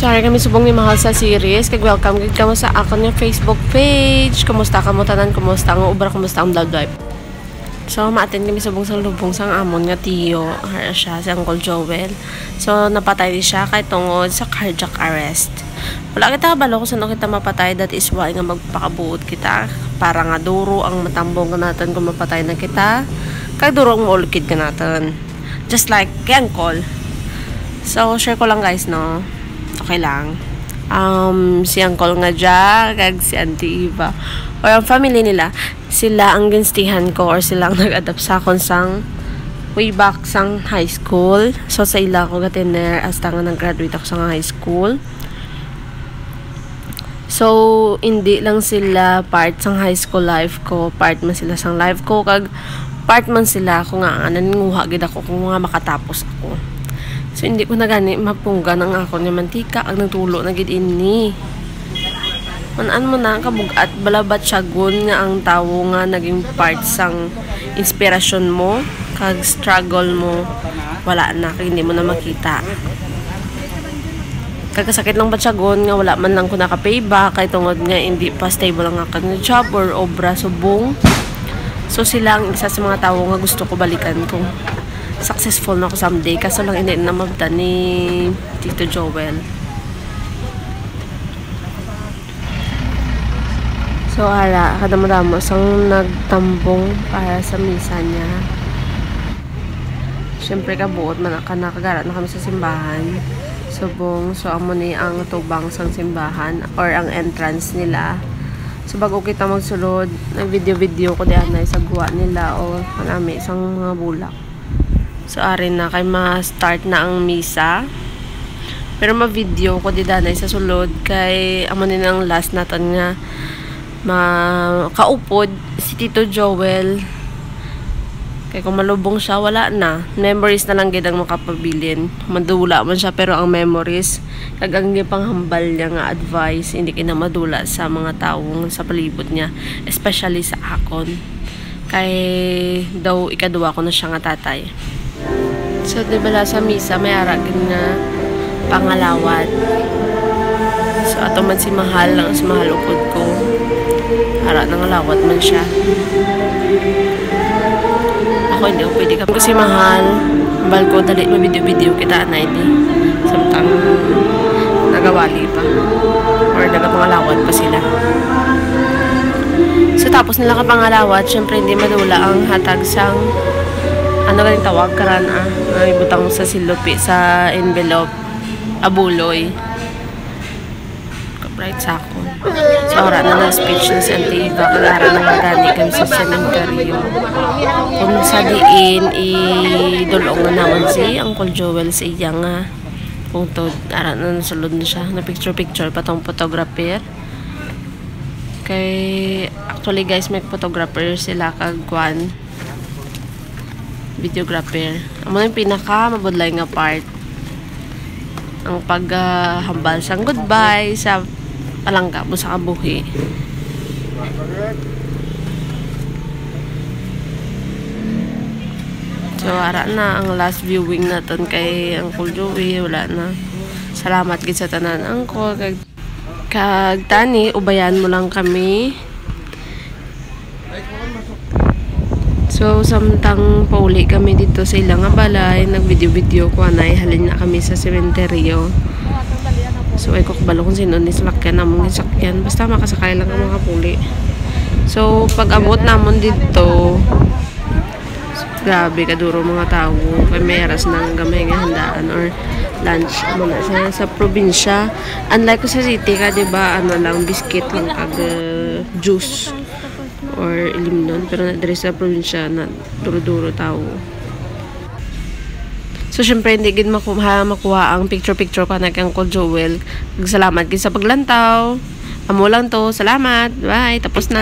Sorry kami subong ni Mahal sa series. Kag welcome gid kamo sa akon nga Facebook page. Kumusta kamo tanan? Kumusta ang ubra? Kumusta ang love life? So maaten kami subong sang lubong sang amon nga tiyo. Siya si Uncle Joel. So napatay di siya kay tungod sa cardiac arrest. Wala kita kabalo kung saan kita mapatay. That is why nga magpakabuot kita. Para nga duro ang matambong ka natin kung mapatay na kita. Kay duro ang maulkid ka natin. Just like kay Uncle. So share ko lang guys no. Okay lang. Si Uncle nga dyan, kag si Auntie Eva. Or ang family nila, sila ang ginstihan ko or sila ang nag-adapt sa akon sang way back sang high school. So sa ila ko gatiner hasta nga nag-graduate ako sa high school. So hindi lang sila part sang high school life ko, part man sila sang life ko, kag part man sila ako nga naninguha gid ako kung nga makatapos ako. So, hindi ko na gani mapungga ng ako niya mantika. Ang nagtulo na gid ini. Manan mo na kabugat. Balabat siya gun nga ang tawo nga naging part sang inspirasyon mo. Kag struggle mo. Wala na. Kag hindi mo na makita. Kagkasakit lang ba siya gun nga wala man lang ko nakapayback. Kay tungod nga hindi pa stable ang aking job or obra subong. So, sila ang isa sa mga tawo nga gusto ko balikan ko. Successful na ako someday kaso lang hindi na mabda ni Tito Joel. So ara kadamo-damo sang nagtambong para sa misa niya. Syempre kabuot man nakagarat na kami sa simbahan. Subong so amo ni ang tubang sang simbahan or ang entrance nila. So bago kita magsulod, nag-video ko diyan na sa guwa nila o kanami isang mga bulak. So, arin na kay ma-start na ang misa. Pero ma-video ko di danay sa sulod kay amo ni ang last natin nga makaupod si Tito Joel. Kay kung malubong siya, wala na. Memories na lang gid ang makapabilin. Madula man siya pero ang memories kag ang panghambal niya nga advice hindi kina madula sa mga tawo sa palibot niya, especially sa akon. Kay daw ikaduwa ko na siya nga tatay. So, diba sa misa, may aragin nga pangalawat. So, ato man si Mahal, lang si Mahal upod ko. Harap ng alawat man siya. Ako hindi ko pwede ka. Kasi Mahal, bal ko dali mo video-video kita na hindi. Samtang nagawali pa. Or nagapangalawat pa sila. So, tapos nila kapangalawat, syempre hindi madula ang hatag sang ano galing tawag karan ibutang sa silupi sa envelope abuloy bright sa ako. So ora na speech na si Auntie Eva kagara na magani kami sa sementeryo kung sa diin idulong na naman si Uncle Joel sa iya nga pungtod ara na nasulod na siya na picture patong photographer kay actually guys may photographer sila kagwan videographer. Amo yung pinaka mabudlay nga part. Ang paghambal sang goodbye sa palangga mo sa kabuhi. So ara na ang last viewing naton kay Uncle Joey, wala na. Salamat gid sa tanan Uncle kag tani ubayan mo lang kami. So, samtang pauli kami dito sa ilang balay, nag-video-video ko na halin na kami sa sementeryo. So, ay ko kabalo kung sino ni sakyan namon ni sakyan. Basta makasakay lang ang mga puli. So, pag abot namon dito, grabe kaduro mga tao. Kay may aras ng gamay nga handaan or lunch muna sa probinsya. Unlike ko sa city ka, diba, ano lang, biscuit lang kag juice. Or ilimnon pero na dire sa probinsya na duro-duro tao. So syempre hindi gid makuha ang picture ko na kay Uncle Joel. Salamat gid sa paglantaw. Amo lang to. Salamat. Bye. Tapos na.